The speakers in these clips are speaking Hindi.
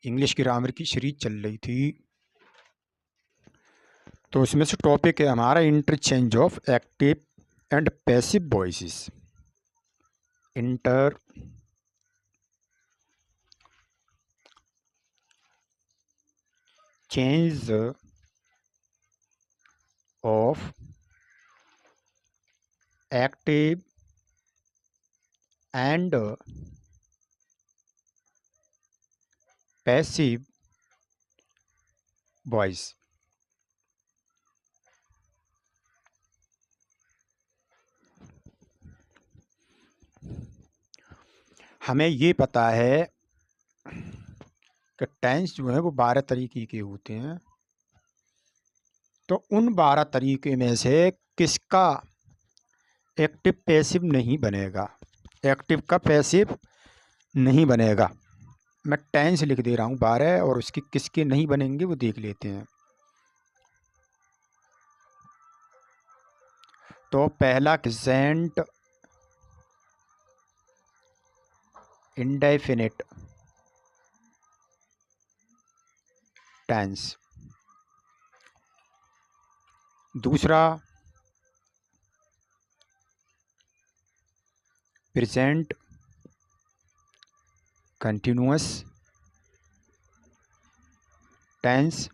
इंग्लिश ग्रामर की सीरीज चल रही थी। तो उसमें से टॉपिक है हमारा interchange of active and passive voices. Inter change of active and passive voice. हमें ये पता है कि टेंस जो है वो 12 तरीके के होते हैं। तो उन 12 तरीके में से किसका एक्टिव पैसिव नहीं बनेगा, एक्टिव का पैसिव नहीं बनेगा। मैं टेंस लिख दे रहा हूँ 12 और उसके किसके नहीं बनेंगे वो देख लेते हैं। तो पहला प्रेजेंट इंडेफिनिट टेंस, दूसरा प्रेजेंट कंटिन्यूअस टेंस,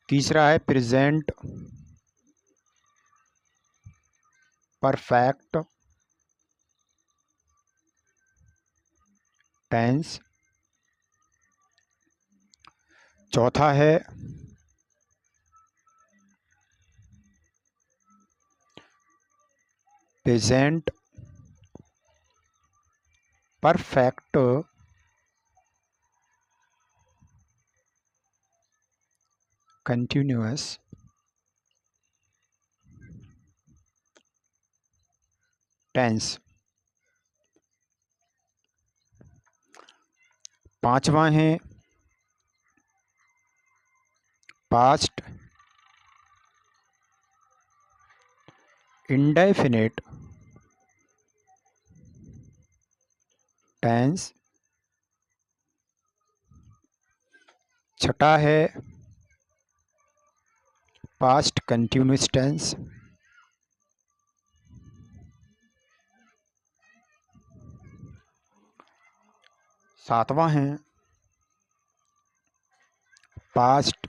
तीसरा है प्रेजेंट परफेक्ट टेंस, चौथा है प्रेजेंट परफेक्ट कंटिन्यूअस टेंस, पांचवा है पास्ट इंडेफिनिट टेंस, छठा है पास्ट कंटिन्यूअस टेंस, सातवां है पास्ट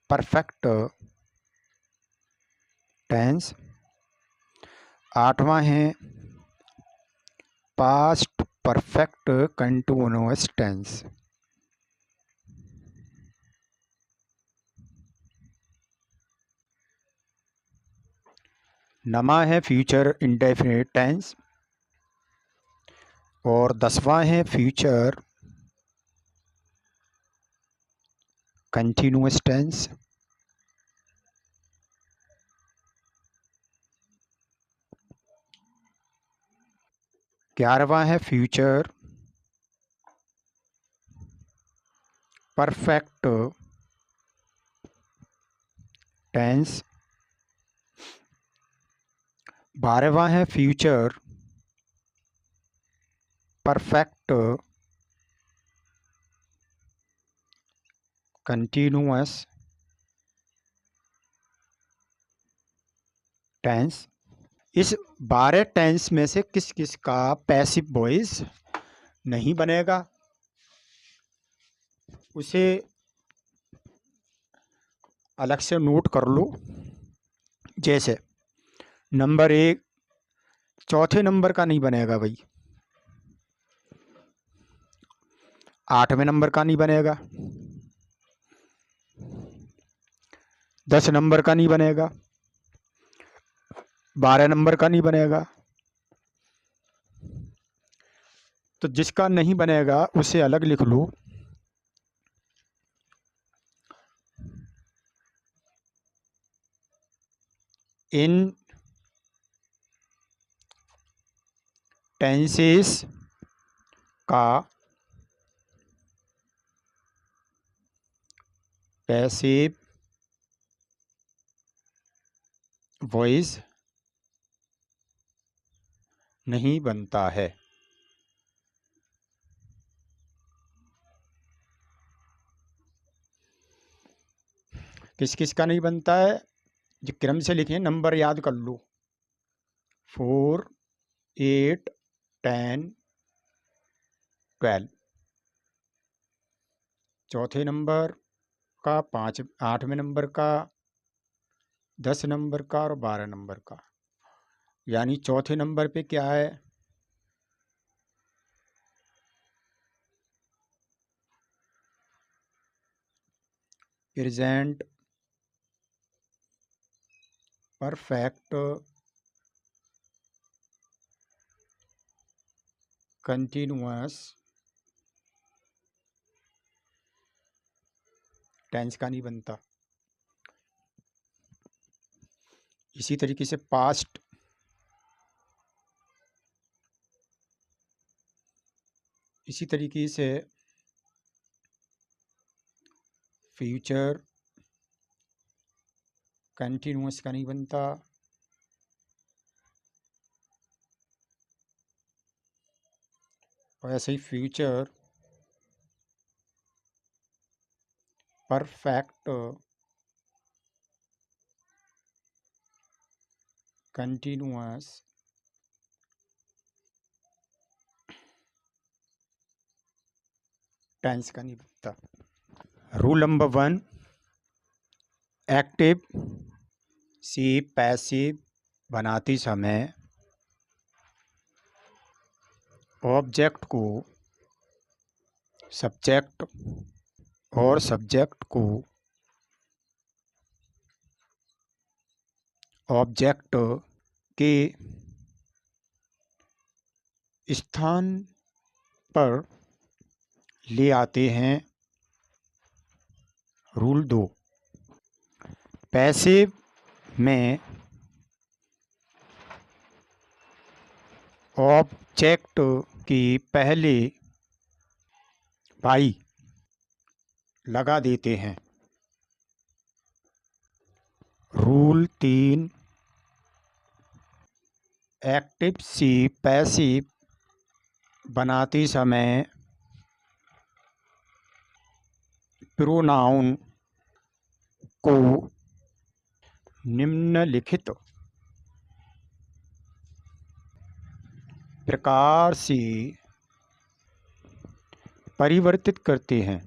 परफेक्ट टेंस, आठवां है पास्ट परफेक्ट कंटिन्यूअस टेंस, नमा है फ्यूचर इंडेफिनिट टेंस और 10वां है फ्यूचर कंटिन्यूअस टेंस, 11वां है फ्यूचर परफेक्ट टेंस, 12वां है फ्यूचर परफेक्ट कंटिन्यूअस टेंस। इस 12 टेंस में से किस किस का पैसिव वॉइस नहीं बनेगा उसे अलग से नोट कर लो। जैसे नंबर 1 चौथे नंबर का नहीं बनेगा भाई, 8वें नंबर का नहीं बनेगा, 10 नंबर का नहीं बनेगा, 12 नंबर का नहीं बनेगा। तो जिसका नहीं बनेगा उसे अलग लिख लो। इन टेंसेस का पैसिव वॉइस नहीं बनता है। किस किस का नहीं बनता है? जो क्रम से लिखे नंबर याद कर लो, 4, 8, 10, 12। चौथे नंबर का, 8वें नंबर का, 10 नंबर का और 12 नंबर का। यानी चौथे नंबर पे क्या है? प्रेजेंट परफेक्ट कंटिन्यूअस टेंस का नहीं बनता। इसी तरीके से पास्ट, इसी तरीके से फ्यूचर कंटिन्यूअस का नहीं बनता। और ऐसे ही फ्यूचर परफेक्ट कंटिन्यूअस टेंस का नहीं बनता। रूल नंबर 1, एक्टिव से पैसिव बनाते समय ऑब्जेक्ट को सब्जेक्ट और सब्जेक्ट को ऑब्जेक्ट के स्थान पर ले आते हैं। रूल 2, पैसिव में ऑब्जेक्ट की पहले बाई लगा देते हैं। रूल 3, एक्टिव से पैसिव बनाते समय प्रोनाउन को निम्नलिखित प्रकार से परिवर्तित करते हैं।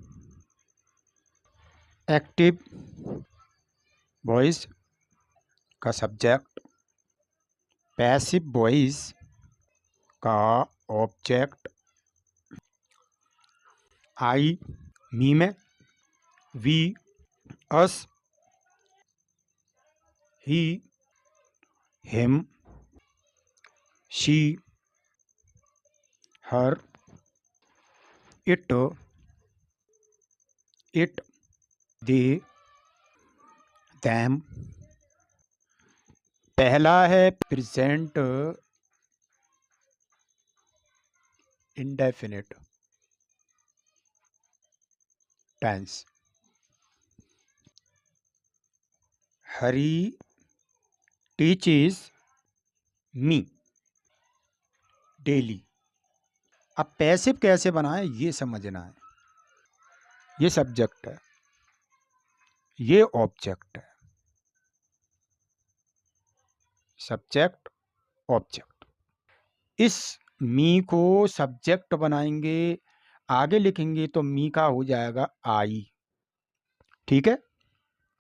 एक्टिव वॉइस का सब्जेक्ट, पैसिव वॉइस का ऑब्जेक्ट। आई मी में, we us, he him, she her, it they them। पहला है present indefinite tense. Hari teaches me daily. अब पैसिव कैसे बनाए ये समझना है। ये सब्जेक्ट है, ये ऑब्जेक्ट है, सब्जेक्ट ऑब्जेक्ट। इस मी को सब्जेक्ट बनाएंगे, आगे लिखेंगे तो मी का हो जाएगा आई। ठीक है।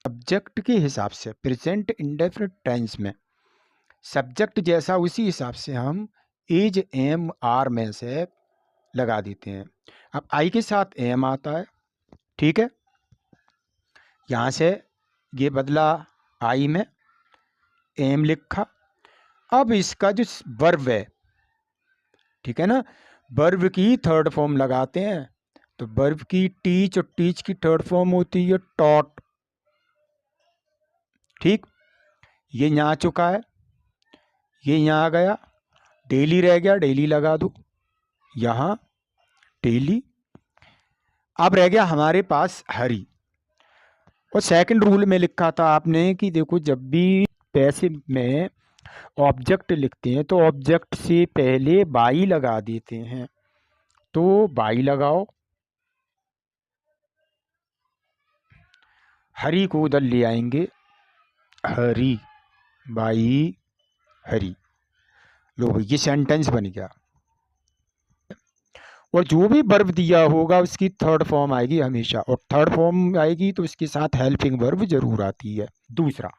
सब्जेक्ट के हिसाब से प्रेजेंट इंडेफिनिट टेंस में सब्जेक्ट जैसा उसी हिसाब से हम इज एम आर में से लगा देते हैं। अब आई के साथ एम आता है। ठीक है, यहाँ से ये बदला, आई में एम लिखा। अब इसका जो वर्ब है, ठीक है ना, वर्ब की थर्ड फॉर्म लगाते हैं। तो वर्ब की टीच और टीच की थर्ड फॉर्म होती है टॉट। ठीक, ये यहाँ आ चुका है, ये यहाँ आ गया, डेली रह गया, डेली लगा दो यहाँ डेली। अब रह गया हमारे पास हरी। और सेकंड रूल में लिखा था आपने कि देखो जब भी पैसिव में ऑब्जेक्ट लिखते हैं तो ऑब्जेक्ट से पहले बाई लगा देते हैं, तो बाई लगाओ, हरी को उधर ले आएंगे, हरी, बाई हरी। लो भाई ये सेंटेंस बन गया। और जो भी वर्ब दिया होगा उसकी थर्ड फॉर्म आएगी हमेशा, और थर्ड फॉर्म आएगी तो उसके साथ हेल्पिंग वर्ब जरूर आती है। दूसरा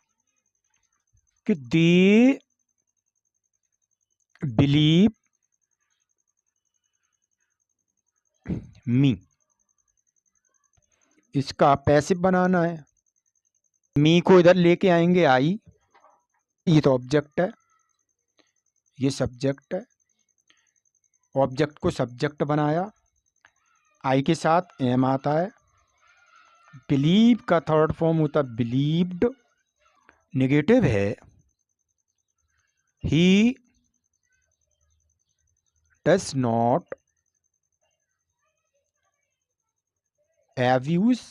कि दे बिलीव मी, इसका पैसिव बनाना है। मी को इधर लेके आएंगे आई, ये तो ऑब्जेक्ट है, ये सब्जेक्ट है, ऑब्जेक्ट को सब्जेक्ट बनाया, आई के साथ एम आता है। बिलीव का थर्ड फॉर्म होता है बिलीव्ड, नेगेटिव है, he does not abuse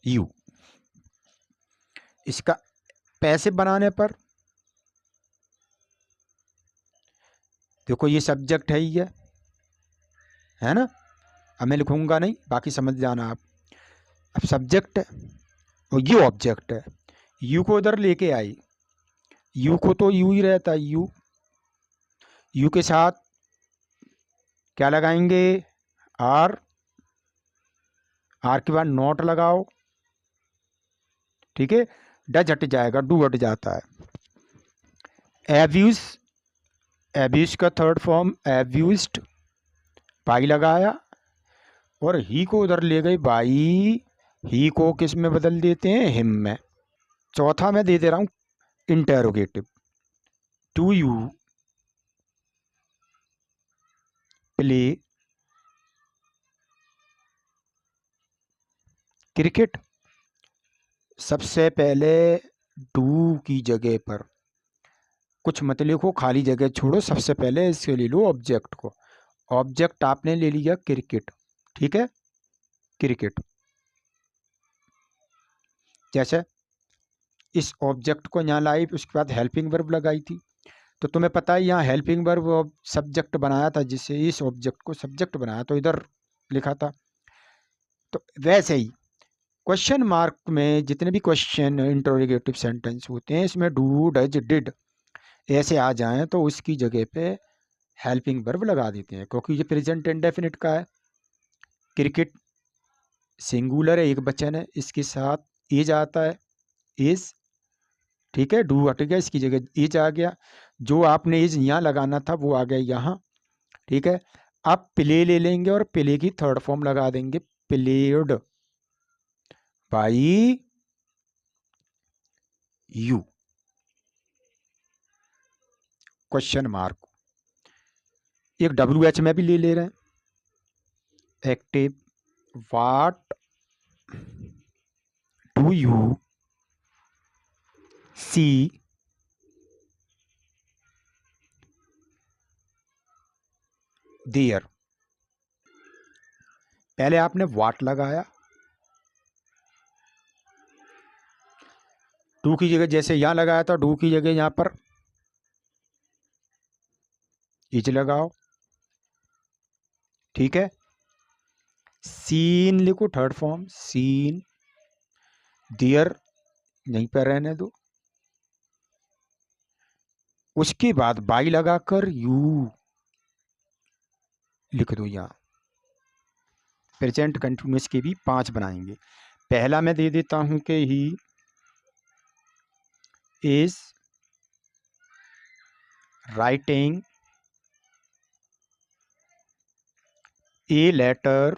you। इसका पैसिव बनाने पर देखो ये सब्जेक्ट है, ये है ना, अब मैं लिखूंगा नहीं, बाकी समझ जाना आप। अब सब्जेक्ट है और ये ऑब्जेक्ट है, यू को उधर लेके आई, यू को तो यू ही रहता है, यू, यू के साथ क्या लगाएंगे, आर, आर के बाद नॉट लगाओ, ठीक है, डज हट जाएगा, डू हट जाता है। एब्यूज, एब्यूज का थर्ड फॉर्म एब्यूज्ड, बाई लगाया, और ही को उधर ले गई बाई, ही को किस में बदल देते हैं, हिम में। चौथा मैं दे दे रहा हूं interrogative, do you play cricket. सबसे पहले डू की जगह पर कुछ मत लिखो, खाली जगह छोड़ो, सबसे पहले इसके ले लो ऑब्जेक्ट को। ऑब्जेक्ट आपने ले लिया क्रिकेट, ठीक है, क्रिकेट। जैसे इस ऑब्जेक्ट को यहाँ लाई, उसके बाद हेल्पिंग वर्ब लगाई थी, तो तुम्हें पता है यहाँ हेल्पिंग वर्ब सब्जेक्ट बनाया था, जिससे इस ऑब्जेक्ट को सब्जेक्ट बनाया तो इधर लिखा था। तो वैसे ही क्वेश्चन मार्क में जितने भी क्वेश्चन इंटरोगेटिव सेंटेंस होते हैं, इसमें डू डज डिड ऐसे आ जाएं तो उसकी जगह पे हेल्पिंग वर्ब लगा देते हैं, क्योंकि ये प्रेजेंट इंडेफिनिट का है। क्रिकेट सिंगुलर है, एक वचन है, इसके साथ इज आता है, इज, ठीक है, डू हट गया, इसकी जगह इज आ गया, जो आपने इज यहाँ लगाना था वो आ गया यहाँ, ठीक है। अब प्ले ले लेंगे और प्ले की थर्ड फॉर्म लगा देंगे, played by you, question mark. एक WH में भी ले रहे हैं, active, what do you see there. पहले आपने व्हाट लगाया, डू की जगह जैसे यहां लगाया था, डू की जगह यहां पर इज लगाओ, ठीक है। सीन लिखो थर्ड फॉर्म, सीन, देयर यहीं पर रहने दो, उसके बाद बाई लगाकर यू लिख दो। यहां प्रेजेंट कंटिन्यूअस के भी 5 बनाएंगे। पहला मैं दे देता हूं कि he is writing a letter,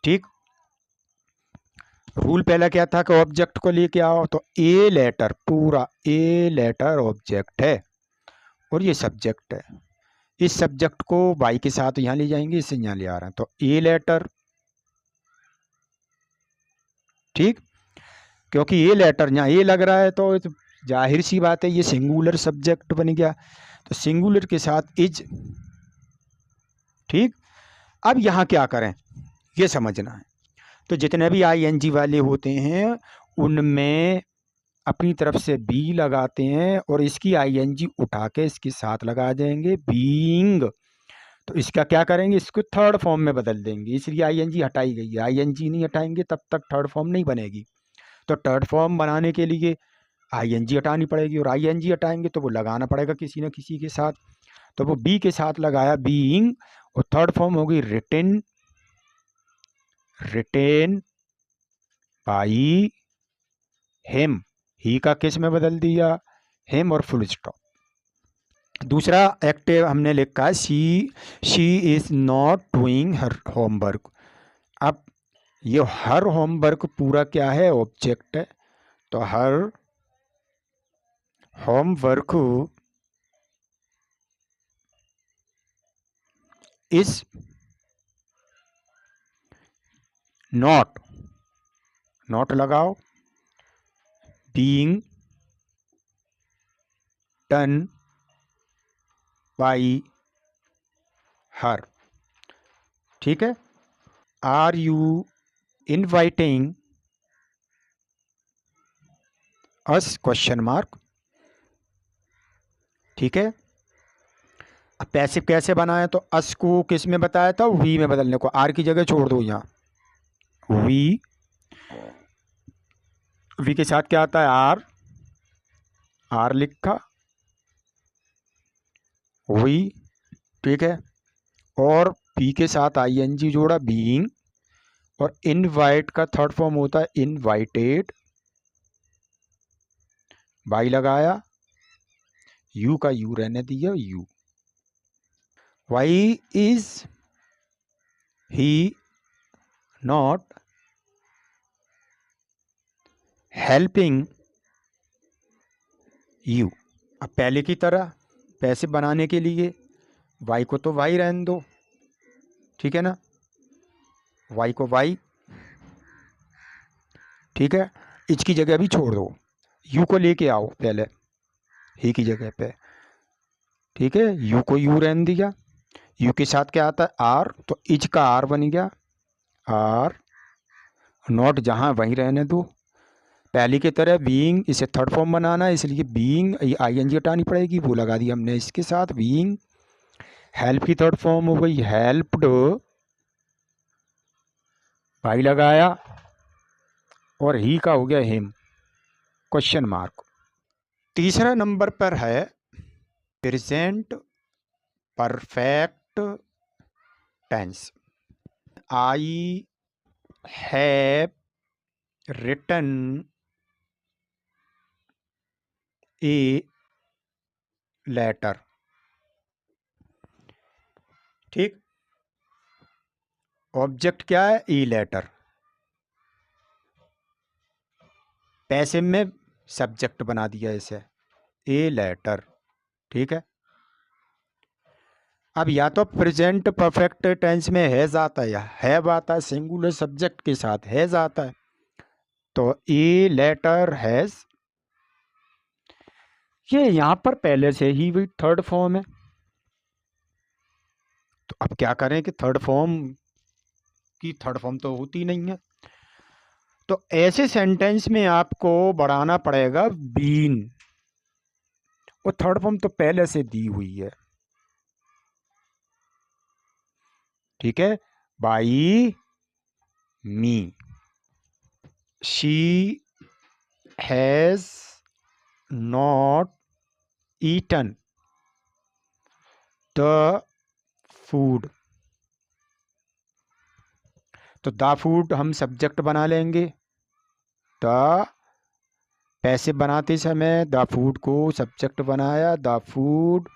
ठीक। रूल पहला क्या था कि ऑब्जेक्ट को लेके आओ, तो ए लेटर, पूरा ए लेटर ऑब्जेक्ट है और ये सब्जेक्ट है। इस सब्जेक्ट को बाई के साथ यहां ले जाएंगे, इसे यहां ले आ रहे हैं, तो ए लेटर, ठीक, क्योंकि ए लेटर यहां ए लग रहा है तो जाहिर सी बात है ये सिंगुलर सब्जेक्ट बन गया, तो सिंगुलर के साथ इज, ठीक। अब यहां क्या करें ये समझना है। तो जितने भी ING वाले होते हैं उनमें अपनी तरफ से बी लगाते हैं और इसकी आईएनजी उठा के इसके साथ लगा देंगे बीइंग। तो इसका क्या करेंगे, इसको थर्ड फॉर्म में बदल देंगे, इसलिए आईएनजी हटाई गई है। आईएनजी नहीं हटाएंगे तब तक थर्ड फॉर्म नहीं बनेगी। तो थर्ड फॉर्म बनाने के लिए आईएनजी हटानी पड़ेगी, और आईएनजी हटाएंगे तो वो लगाना पड़ेगा किसी न किसी के साथ। तो वो बी के साथ लगाया बीइंग, और थर्ड फॉर्म होगी रिटेन, रिटेन बाई हिम। ही का किस में बदल दिया, हिम, और फुल स्टॉप। दूसरा एक्टिव हमने लिखा है she is not doing her homework. अब ये हर होमवर्क पूरा क्या है, ऑब्जेक्ट है। तो her homework is not, not लगाओ, बीइंग डन बाई हर। ठीक है। Are you inviting us, question mark. ठीक है। अब पैसिव कैसे बनाए, तो अस को किस में बताया था, वी में बदलने को। आर की जगह छोड़ दो यहाँ वी, वी के साथ क्या आता है आर, आर लिखा वी। ठीक है। और पी के साथ आईएनजी जोड़ा बीइंग, और इनवाइट का थर्ड फॉर्म होता है इनवाइटेड, बाई लगाया, यू का यू रहने दिया you. Why is he not helping you. अब पहले की तरह पैसे बनाने के लिए वाई को तो वाई रहने दो, ठीक है ना, वाई को वाई। ठीक है। इच की जगह भी छोड़ दो, यू को लेके आओ पहले ही की जगह पे। ठीक है। यू को यू रहने दिया, यू के साथ क्या आता है आर, तो इच का आर बन गया आर, नॉट जहां वहीं रहने दो। पहली की तरह बीइंग, इसे थर्ड फॉर्म बनाना है इसलिए बीइंग आईएनजी हटानी पड़ेगी, वो लगा दी हमने इसके साथ बीइंग। हेल्प की थर्ड फॉर्म हो गई हेल्प्ड, भाई लगाया, और ही का हो गया हिम, क्वेश्चन मार्क। तीसरा नंबर पर है present perfect tense. I have written a letter. ठीक। ऑब्जेक्ट क्या है, ई लेटर। पैसिव में सब्जेक्ट बना दिया इसे, ए लेटर। ठीक है। अब या तो प्रेजेंट परफेक्ट टेंस में हैज आता है या हैव आता है, सिंगुलर सब्जेक्ट के साथ हैज आता है। तो ए लेटर हैज, ये यहां पर पहले से ही भी थर्ड फॉर्म है। तो अब क्या करें कि थर्ड फॉर्म की थर्ड फॉर्म तो होती नहीं है, तो ऐसे सेंटेंस में आपको बढ़ाना पड़ेगा बीन, और थर्ड फॉर्म तो पहले से दी हुई है। ठीक है। By me, she has not eaten the food. तो द फूड हम सब्जेक्ट बना लेंगे, द पैसे बनाते समय द फूड को सब्जेक्ट बनाया, द फूड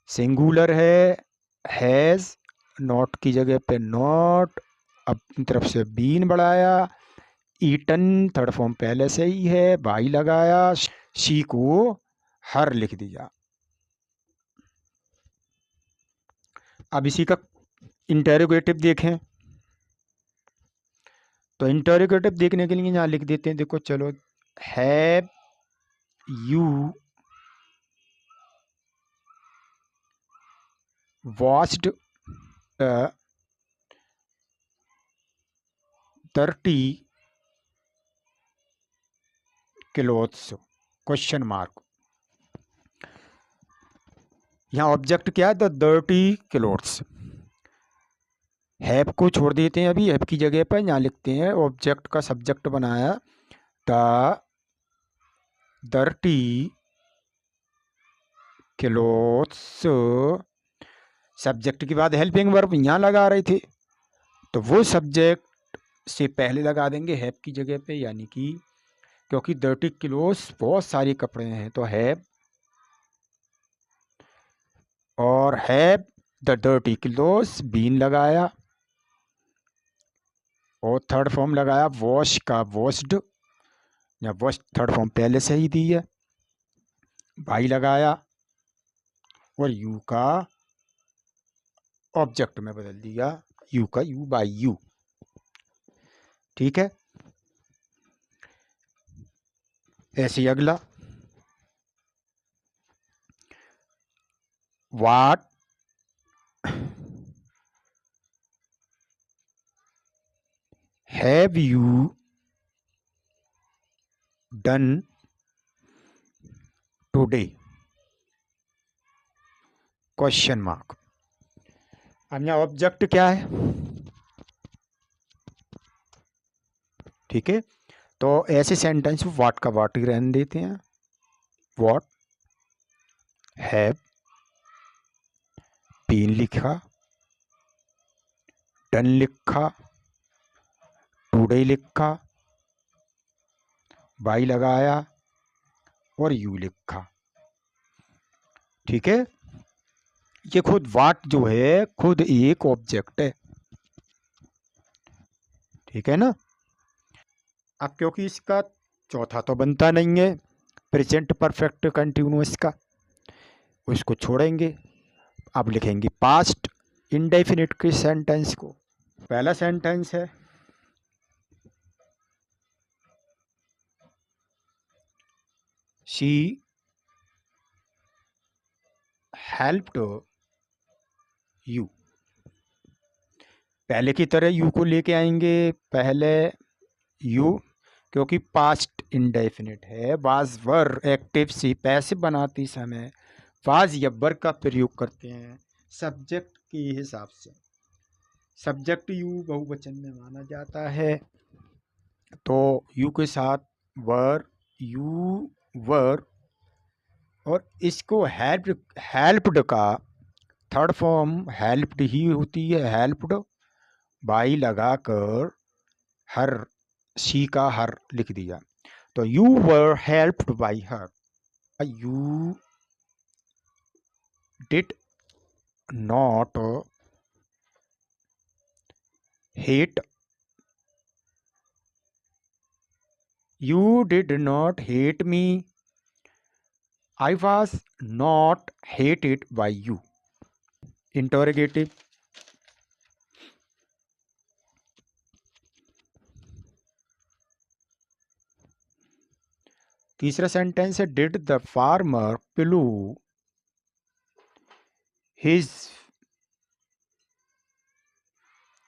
सिंगुलर है, हैज, नॉट की जगह पे नॉट, अपनी तरफ से बीन बढ़ाया, ईटन थर्ड फॉर्म पहले से ही है, बाई लगाया, शी को हर लिख दिया। अब इसी का इंटेरोगेटिव देखें, तो इंटेरोगेटिव देखने के लिए यहाँ लिख देते हैं, देखो चलो, have you washed dirty clothes question mark. यहाँ ऑब्जेक्ट क्या है? The dirty clothes. हैव को छोड़ देते हैं अभी, हैव की जगह पर यहाँ लिखते हैं ऑब्जेक्ट का सब्जेक्ट बनाया द डर्टी क्लोथ्स। सब्जेक्ट के बाद हेल्पिंग वर्ब यहाँ लगा रहे थे, तो वो सब्जेक्ट से पहले लगा देंगे हैव की जगह पे, यानी कि क्योंकि डर्टी क्लोथ्स बहुत सारे कपड़े हैं तो हैव, और have the dirty clothes been लगाया, और थर्ड फॉर्म लगाया वॉश का वॉश्ड, या वॉश थर्ड फॉर्म पहले से ही दी है, बाई लगाया और यू का ऑब्जेक्ट में बदल दिया, यू का यू बाई यू। ठीक है, ऐसे ही अगला what have you done today question mark. अब यहाँ ऑब्जेक्ट क्या है? ठीक है, तो ऐसे सेंटेंस व्हाट का व्हाट ही रहने देते हैं। व्हाट हैव बीन लिखा, डन लिखा, टुडे लिखा, बाई लगाया और यू लिखा। ठीक है, ये खुद व्हाट जो है खुद एक ऑब्जेक्ट है। ठीक है ना। अब क्योंकि इसका चौथा तो बनता नहीं है प्रेजेंट परफेक्ट कंटिन्यूअस का, उसको छोड़ेंगे। अब लिखेंगे पास्ट इंडेफिनिट के सेंटेंस को। पहला सेंटेंस है शी हेल्प्ड यू। पहले की तरह यू को लेके आएंगे पहले यू, क्योंकि पास्ट इंडेफिनिट है। वाज वर एक्टिव सी पैसिव बनाते समय वाज या वर का प्रयोग करते हैं सब्जेक्ट के हिसाब से। सब्जेक्ट यू बहुवचन में माना जाता है, तो यू के साथ वर, यू वर, और इसको हेल्प्ड का थर्ड फॉर्म हेल्प्ड ही होती है, हेल्प्ड बाई लगाकर हर, सी का हर लिख दिया, तो you were helped by her. You did not hate, you did not hate me, I was not hated by you. Interrogative. तीसरा सेंटेंस है did the farmer plough his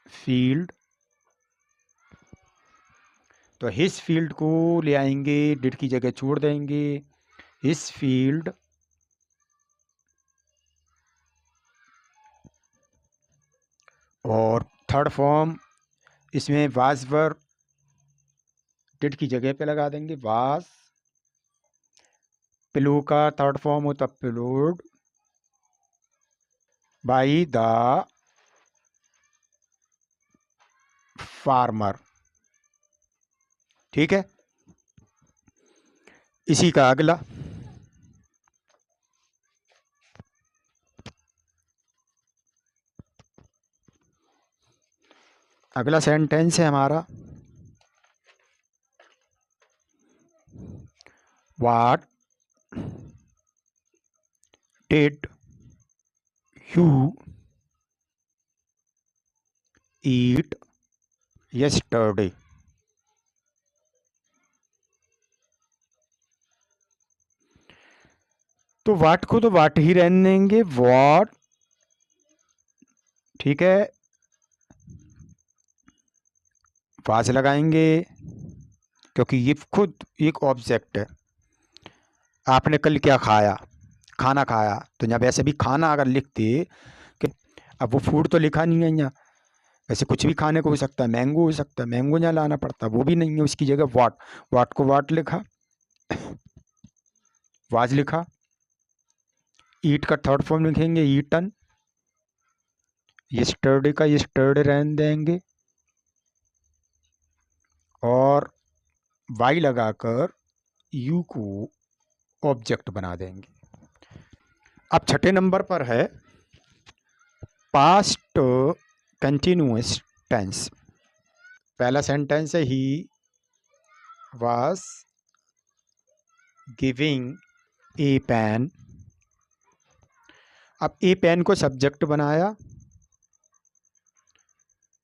field. तो हिज फील्ड को ले आएंगे, डिड की जगह छोड़ देंगे हिज फील्ड, और थर्ड फॉर्म इसमें वाज वर डिड की जगह पे लगा देंगे वाज। प्लू का थर्ड फॉर्म होता प्लूड बाई द फार्मर। ठीक है, इसी का अगला सेंटेंस है हमारा what did you eat yesterday. तो वाट को तो वाट ही रहने देंगे, व्हाट। ठीक है, वाज लगाएंगे, क्योंकि ये खुद एक ऑब्जेक्ट है। आपने कल क्या खाया, खाना खाया, तो यहाँ वैसे भी खाना अगर लिखते कि अब वो फूड तो लिखा नहीं है यहाँ, वैसे कुछ भी खाने को हो सकता है, मैंगो हो सकता है, मैंगो यहाँ लाना पड़ता, वो भी नहीं है, उसकी जगह वाट, वाट को वाट लिखा, वाज लिखा। ईट का थर्ड फॉर्म लिखेंगे ईटन, यस्टरडे का यस्टरडे रहने देंगे और वाई लगाकर यू को ऑब्जेक्ट बना देंगे। अब छठे नंबर पर है पास्ट कंटिन्यूअस टेंस। पहला सेंटेंस है he was giving a pen. अब ए पेन को सब्जेक्ट बनाया,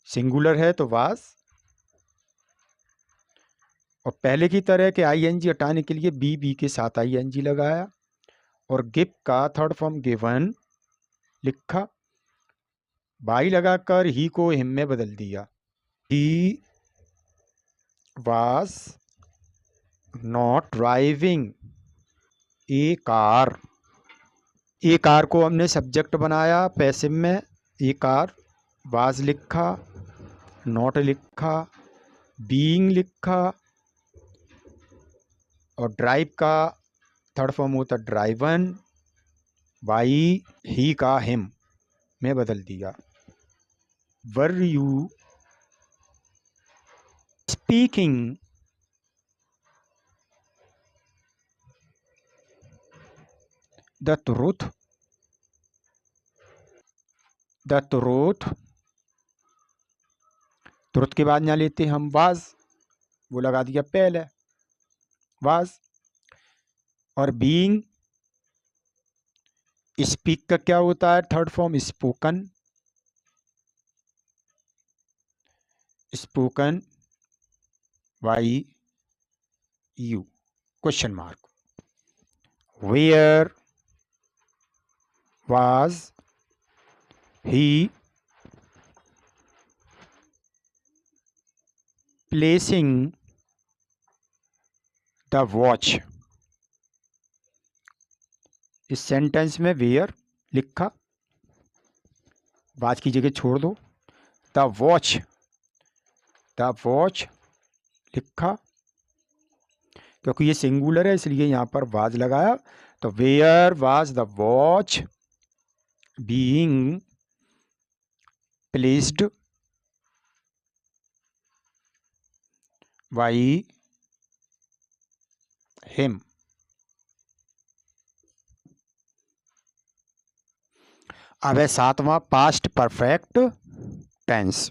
सिंगुलर है तो वाज, और पहले की तरह के आईएनजी हटाने के लिए बी के साथ आईएनजी लगाया और गिव का थर्ड फॉर्म गिवन लिखा, बाई लगाकर ही को हिम में बदल दिया। He was not driving A car. A car को हमने सब्जेक्ट बनाया पैसिव में, ए कार, वाज लिखा, नॉट लिखा, बीइंग लिखा, और ड्राइव का थर्ड फॉर्म होता ड्राइवन, बाई ही का हिम में बदल दिया। Were you speaking the truth, the truth, truth के बाद यहाँ लेते हम वाज, वो लगा दिया पहले वाज, और बीइंग, स्पीक का क्या होता है third form spoken, spoken by you question mark. Where was he placing the watch. इस सेंटेंस में वेयर लिखा, वाज की जगह छोड़ दो, द वॉच, द वॉच लिखा, क्योंकि ये सिंगुलर है इसलिए यहाँ पर वाज लगाया, तो where was the watch being placed by him. अब है सातवां past perfect tense.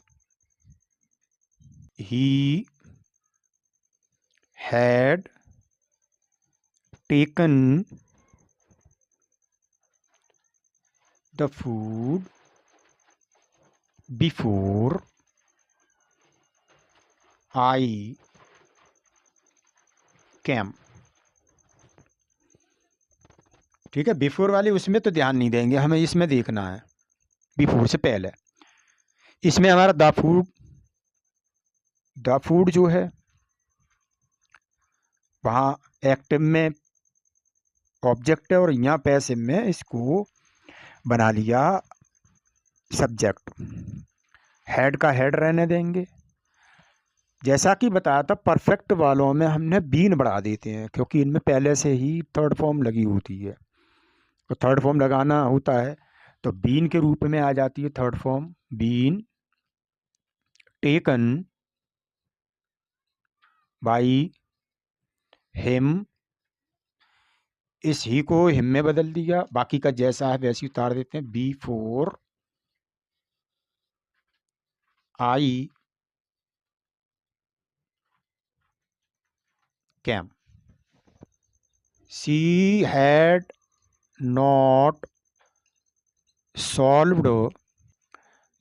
He had taken the food before I came. ठीक है, बिफोर वाली उसमें तो ध्यान नहीं देंगे, हमें इसमें देखना है बिफोर से पहले। इसमें हमारा द फूड जो है वहाँ एक्टिव में ऑब्जेक्ट है और यहाँ पैसिव में इसको बना लिया सब्जेक्ट। हेड का हेड रहने देंगे। जैसा कि बताया था परफेक्ट वालों में हमने बीन बढ़ा देते हैं क्योंकि इनमें पहले से ही थर्ड फॉर्म लगी होती है, तो थर्ड फॉर्म लगाना होता है तो बीन के रूप में आ जाती है third form, been taken by him. इस ही को हिम में बदल दिया, बाकी का जैसा है वैसे उतार देते हैं, before I cam. She had not solved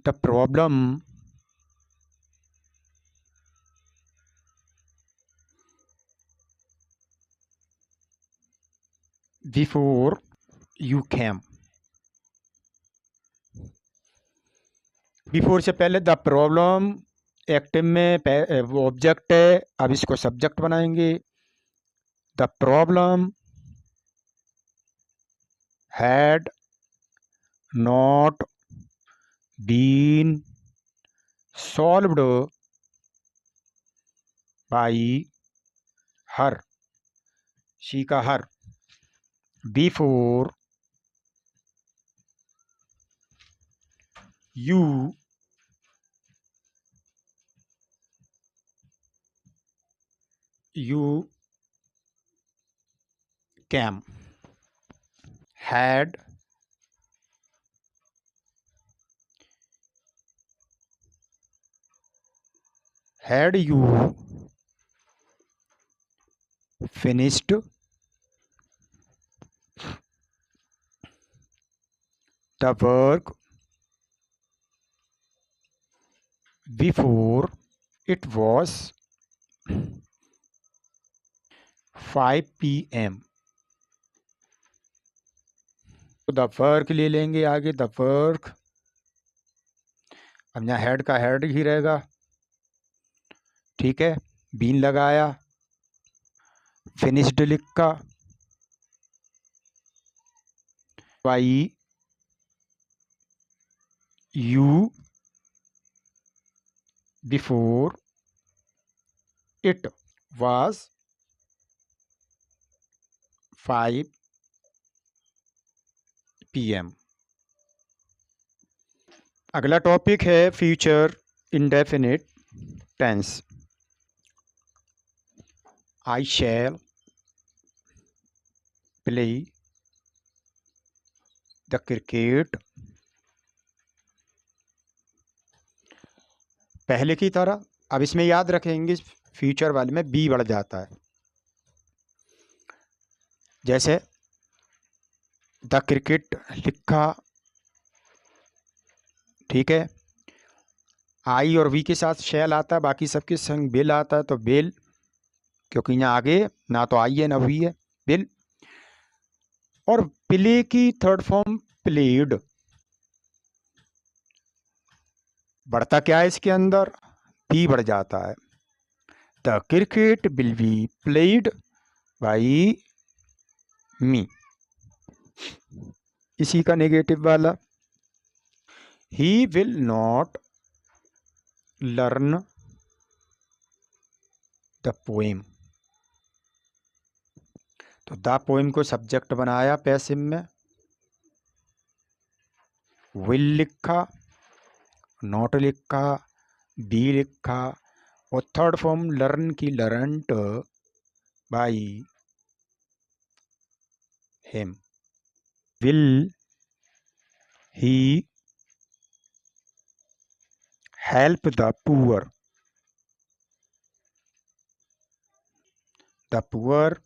the problem before you cam. Before से पहले द प्रॉब्लम एक्टिव में वो ऑब्जेक्ट है, अब इसको सब्जेक्ट बनाएंगे। The problem had not been solved by her, she का her, before you came, had you finished the work before it was 5 p.m. तो द वर्क ले लेंगे आगे, द वर्क, अब यहाँ हेड का हेड ही रहेगा, ठीक है। बीन लगाया, फिनिश्ड लिखा, by you before it was 5 p.m. अगला टॉपिक है future indefinite tense. I shall play the cricket, पहले की तरह। अब इसमें याद रखेंगे फ्यूचर वाले में बी बढ़ जाता है, जैसे द क्रिकेट लिखा, ठीक है। आई और वी के साथ शैल आता है, बाकी सबके संग बिल आता है, तो बिल, क्योंकि यहाँ आगे ना तो आई है ना वी है, बिल। और प्ले की थर्ड फॉर्म प्लेड, बढ़ता क्या है इसके अंदर, पी बढ़ जाता है। The cricket will be played by me, इसी का नेगेटिव वाला। He will not learn the poem, तो द पोएम को सब्जेक्ट बनाया पैसिव में, विल लिखा, नॉट लिखा, बी लिखा, और थर्ड फॉर्म लर्न की learnt by him. Will he help the poor, the poor,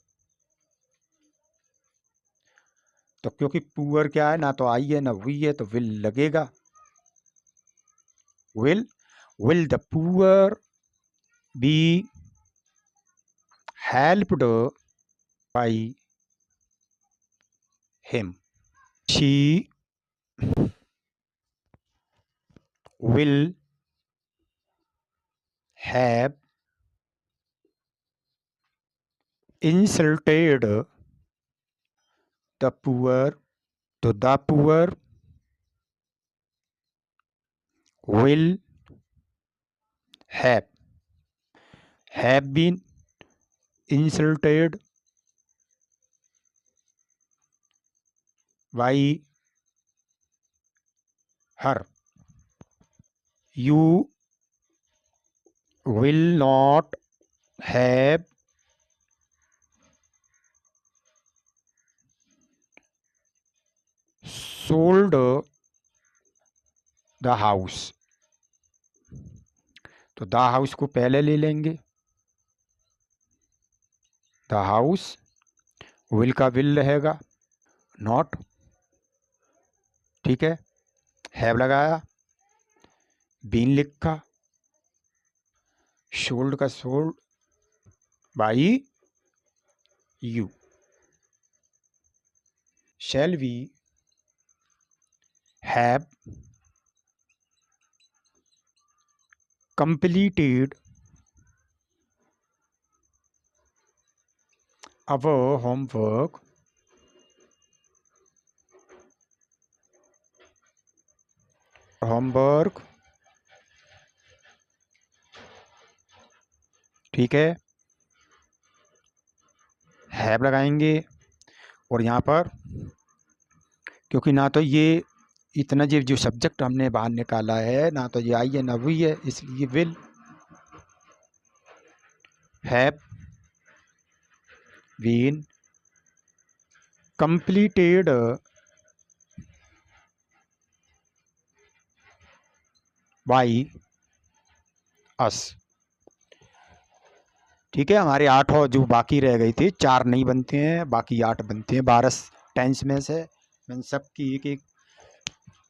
तो क्योंकि पुअर क्या है, ना तो आई है ना वी है, तो विल लगेगा। Will the poor be helped by him, she will have insulted the poor, तो the poor will have been insulted by her. You will not have sold the house, तो द हाउस को पहले ले लेंगे, द हाउस, विल का विल रहेगा, नॉट, ठीक है। हैव लगाया, बीन लिखा, सोल्ड का sold by you. Shall we have completed our homework ठीक है, हैव लगाएंगे। और यहाँ पर क्योंकि ना तो ये इतना जो सब्जेक्ट हमने बाहर निकाला है, ना तो ये आई है ना वी है, इसलिए will have been completed by us। ठीक है, हमारे 8 और जो बाकी रह गई थी, 4 नहीं बनते हैं, बाकी 8 बनते हैं 12 टेंस में से। मैंने सबकी एक एक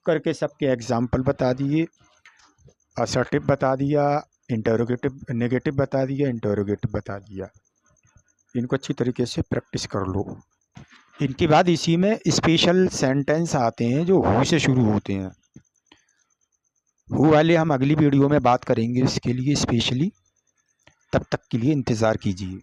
करके सबके एग्जाम्पल बता दिए, असर्टिव बता दिया, इंटरोगेटिव नेगेटिव बता दिया, इंटरोगेटिव बता दिया। इनको अच्छी तरीके से प्रैक्टिस कर लो। इनके बाद इसी में स्पेशल सेंटेंस आते हैं जो हु से शुरू होते हैं। हु वाले हम अगली वीडियो में बात करेंगे इसके लिए स्पेशली, तब तक के लिए इंतज़ार कीजिए।